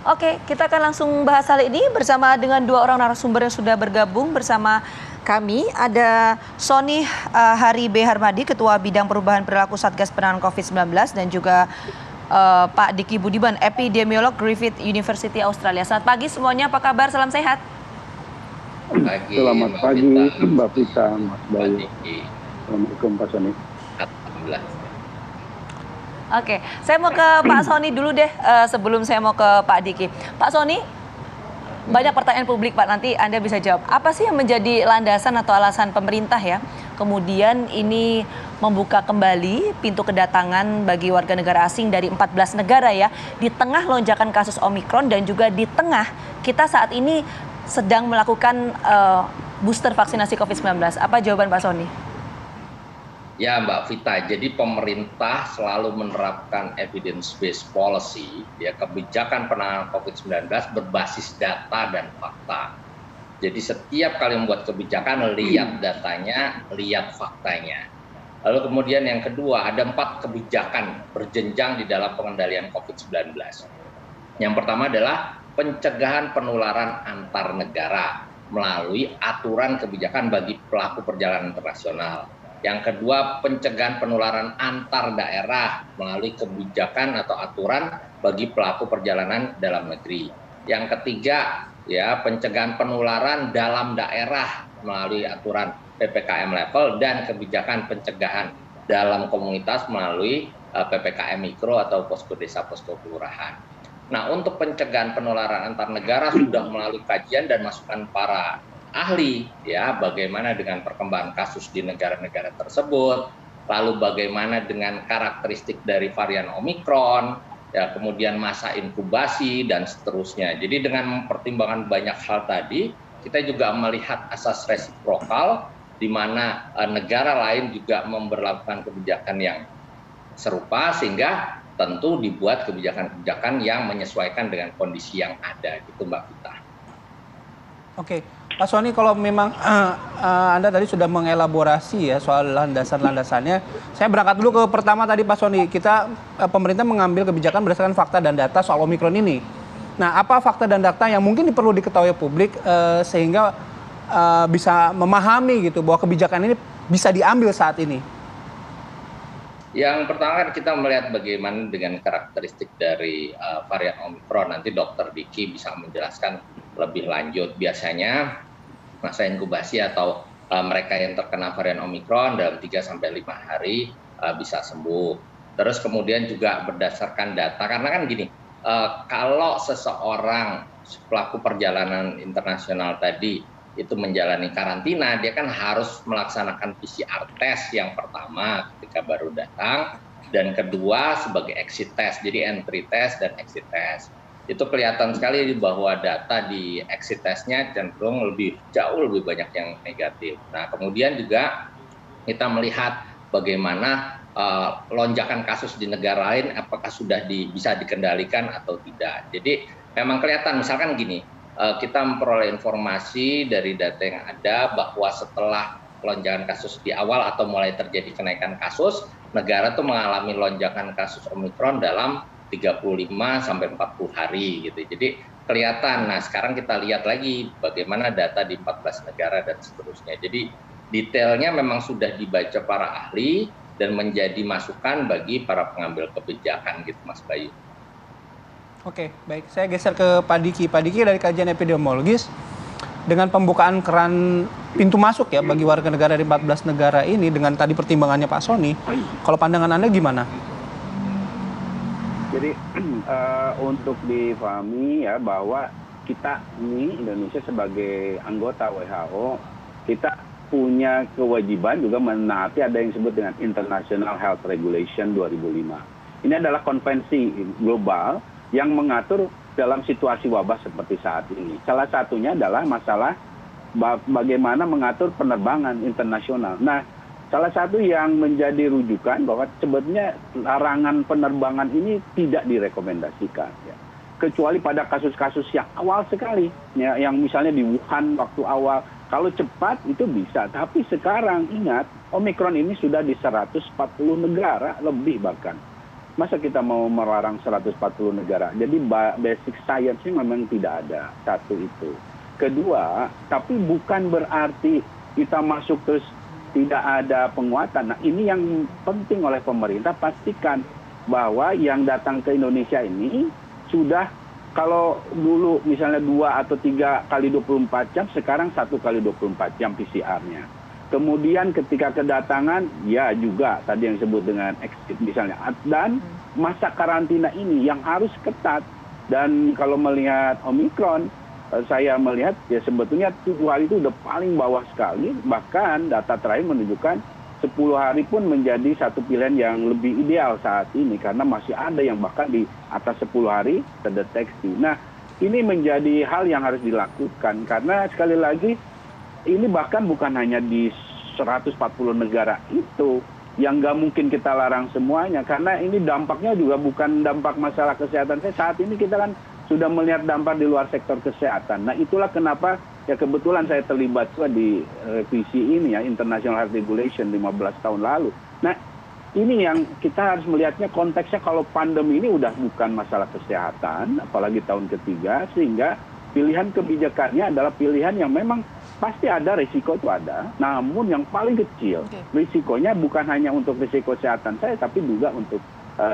Oke, kita akan langsung bahas hal ini bersama dengan dua orang narasumber yang sudah bergabung bersama kami. Ada Sony Hari B. Harmadi, Ketua Bidang Perubahan Perilaku Satgas Penanganan COVID-19, dan juga Pak Diki Budiman, Epidemiolog Griffith University Australia. Selamat pagi semuanya, apa kabar? Salam sehat. Selamat pagi Mbak Vita, Mas Bayu. Assalamualaikum Pak Sony. Alhamdulillah. Oke, saya mau ke Pak Sony dulu deh sebelum saya mau ke Pak Diki. Pak Sony, banyak pertanyaan publik Pak, nanti Anda bisa jawab. Apa sih yang menjadi landasan atau alasan pemerintah ya kemudian ini membuka kembali pintu kedatangan bagi warga negara asing dari 14 negara ya, di tengah lonjakan kasus Omikron dan juga di tengah kita saat ini sedang melakukan booster vaksinasi COVID-19. Apa jawaban Pak Sony? Ya Mbak Vita, jadi pemerintah selalu menerapkan evidence-based policy, ya, kebijakan penanganan COVID-19 berbasis data dan fakta. Jadi setiap kali membuat kebijakan, lihat datanya, lihat faktanya. Lalu kemudian yang kedua, ada 4 kebijakan berjenjang di dalam pengendalian COVID-19. Yang pertama adalah pencegahan penularan antar negara melalui aturan kebijakan bagi pelaku perjalanan internasional. Yang kedua, pencegahan penularan antar daerah melalui kebijakan atau aturan bagi pelaku perjalanan dalam negeri. Yang ketiga, ya, pencegahan penularan dalam daerah melalui aturan PPKM level dan kebijakan pencegahan dalam komunitas melalui PPKM mikro atau posko desa, posko kelurahan. Nah, untuk pencegahan penularan antar negara sudah melalui kajian dan masukan para ahli, ya, bagaimana dengan perkembangan kasus di negara-negara tersebut, lalu bagaimana dengan karakteristik dari varian Omikron, ya, kemudian masa inkubasi dan seterusnya. Jadi dengan mempertimbangkan banyak hal tadi, kita juga melihat asas resiprokal di mana negara lain juga memberlakukan kebijakan yang serupa, sehingga tentu dibuat kebijakan-kebijakan yang menyesuaikan dengan kondisi yang ada, gitu Mbak Vita. Oke, Pak Sony, kalau memang Anda tadi sudah mengelaborasi ya soal landasan-landasannya, saya berangkat dulu ke pertama tadi Pak Sony. Pemerintah mengambil kebijakan berdasarkan fakta dan data soal Omikron ini. Nah, apa fakta dan data yang mungkin perlu diketahui publik sehingga bisa memahami gitu bahwa kebijakan ini bisa diambil saat ini? Yang pertama kan kita melihat bagaimana dengan karakteristik dari varian Omikron. Nanti Dokter Diki bisa menjelaskan lebih lanjut. Biasanya masa inkubasi atau mereka yang terkena varian Omikron dalam 3-5 hari bisa sembuh. Terus kemudian juga berdasarkan data, karena kan gini, kalau seseorang pelaku perjalanan internasional tadi itu menjalani karantina, dia kan harus melaksanakan PCR test yang pertama ketika baru datang, dan kedua sebagai exit test, jadi entry test dan exit test. Itu kelihatan sekali bahwa data di exit testnya cenderung jauh lebih banyak yang negatif. Nah, kemudian juga kita melihat bagaimana lonjakan kasus di negara lain, apakah sudah bisa dikendalikan atau tidak. Jadi memang kelihatan, misalkan gini, kita memperoleh informasi dari data yang ada bahwa setelah lonjakan kasus di awal atau mulai terjadi kenaikan kasus, negara itu mengalami lonjakan kasus Omikron dalam 35-40 hari gitu. Jadi kelihatan. Nah, sekarang kita lihat lagi bagaimana data di 14 negara dan seterusnya. Jadi detailnya memang sudah dibaca para ahli dan menjadi masukan bagi para pengambil kebijakan gitu Mas Bayu. Oke, baik. Saya geser ke Pak Diki. Pak Diki dari kajian epidemiologis, dengan pembukaan keran pintu masuk ya bagi warga negara dari 14 negara ini, dengan tadi pertimbangannya Pak Sony, kalau pandangan Anda gimana? Jadi untuk difahami ya bahwa kita ini Indonesia sebagai anggota WHO, kita punya kewajiban juga menaati ada yang disebut dengan International Health Regulation 2005. Ini adalah konvensi global yang mengatur dalam situasi wabah seperti saat ini. Salah satunya adalah masalah bagaimana mengatur penerbangan internasional. Nah, salah satu yang menjadi rujukan bahwa sebetulnya larangan penerbangan ini tidak direkomendasikan, ya. Kecuali pada kasus-kasus yang awal sekali, ya, yang misalnya di Wuhan waktu awal. Kalau cepat itu bisa, tapi sekarang ingat, Omikron ini sudah di 140 negara lebih bahkan. Masa kita mau melarang 140 negara? Jadi basic science-nya memang tidak ada, satu itu. Kedua, tapi bukan berarti kita masuk terus tidak ada penguatan. Nah, ini yang penting oleh pemerintah, pastikan bahwa yang datang ke Indonesia ini sudah, kalau dulu misalnya 2 atau 3 kali 24 jam, sekarang 1 kali 24 jam PCR-nya. Kemudian ketika kedatangan, ya juga tadi yang disebut dengan exit misalnya. Dan masa karantina ini yang harus ketat. Dan kalau melihat Omikron, saya melihat ya sebetulnya 7 hari itu udah paling bawah sekali. Bahkan data terakhir menunjukkan 10 hari pun menjadi satu pilihan yang lebih ideal saat ini. Karena masih ada yang bahkan di atas 10 hari terdeteksi. Nah, ini menjadi hal yang harus dilakukan. Karena sekali lagi, ini bahkan bukan hanya di 140 negara itu yang nggak mungkin kita larang semuanya, karena ini dampaknya juga bukan dampak masalah kesehatan. Saat ini kita kan sudah melihat dampak di luar sektor kesehatan. Nah, itulah kenapa ya kebetulan saya terlibat juga di revisi ini ya, International Health Regulation 15 tahun lalu. Nah, ini yang kita harus melihatnya konteksnya, kalau pandemi ini udah bukan masalah kesehatan, apalagi tahun ketiga, sehingga pilihan kebijakannya adalah pilihan yang memang pasti ada risiko, itu ada, namun yang paling kecil risikonya bukan hanya untuk risiko kesehatan saya, tapi juga untuk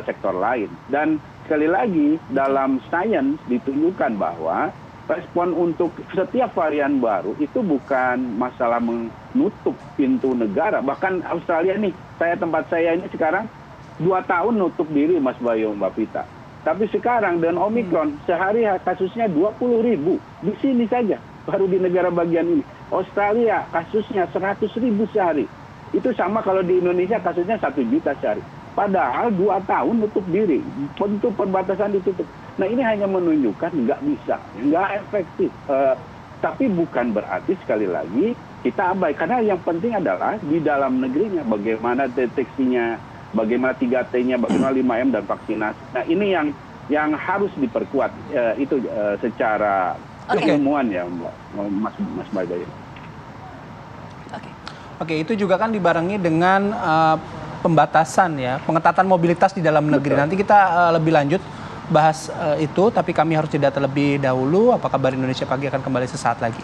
sektor lain. Dan sekali lagi dalam sains ditunjukkan bahwa respon untuk setiap varian baru itu bukan masalah menutup pintu negara. Bahkan Australia nih, tempat saya ini sekarang 2 tahun nutup diri, Mas Bayu, Mbak Vita. Tapi sekarang dengan Omikron, sehari kasusnya 20.000 di sini saja. Baru di negara bagian ini. Australia kasusnya 100.000 sehari. Itu sama kalau di Indonesia kasusnya 1 juta sehari. Padahal 2 tahun nutup diri. Pintu perbatasan ditutup. Nah, ini hanya menunjukkan nggak bisa, nggak efektif. Tapi bukan berarti sekali lagi kita abai. Karena yang penting adalah di dalam negerinya. Bagaimana deteksinya, bagaimana 3T-nya, bagaimana 5M dan vaksinasi. Nah, ini yang harus diperkuat. Itu secara keilmuan ya, Mas Bayu. Oke, itu juga kan dibarengi dengan pembatasan ya, pengetatan mobilitas di dalam negeri. Nanti kita lebih lanjut bahas itu, tapi kami harus jeda terlebih dahulu. Apa kabar Indonesia Pagi akan kembali sesaat lagi.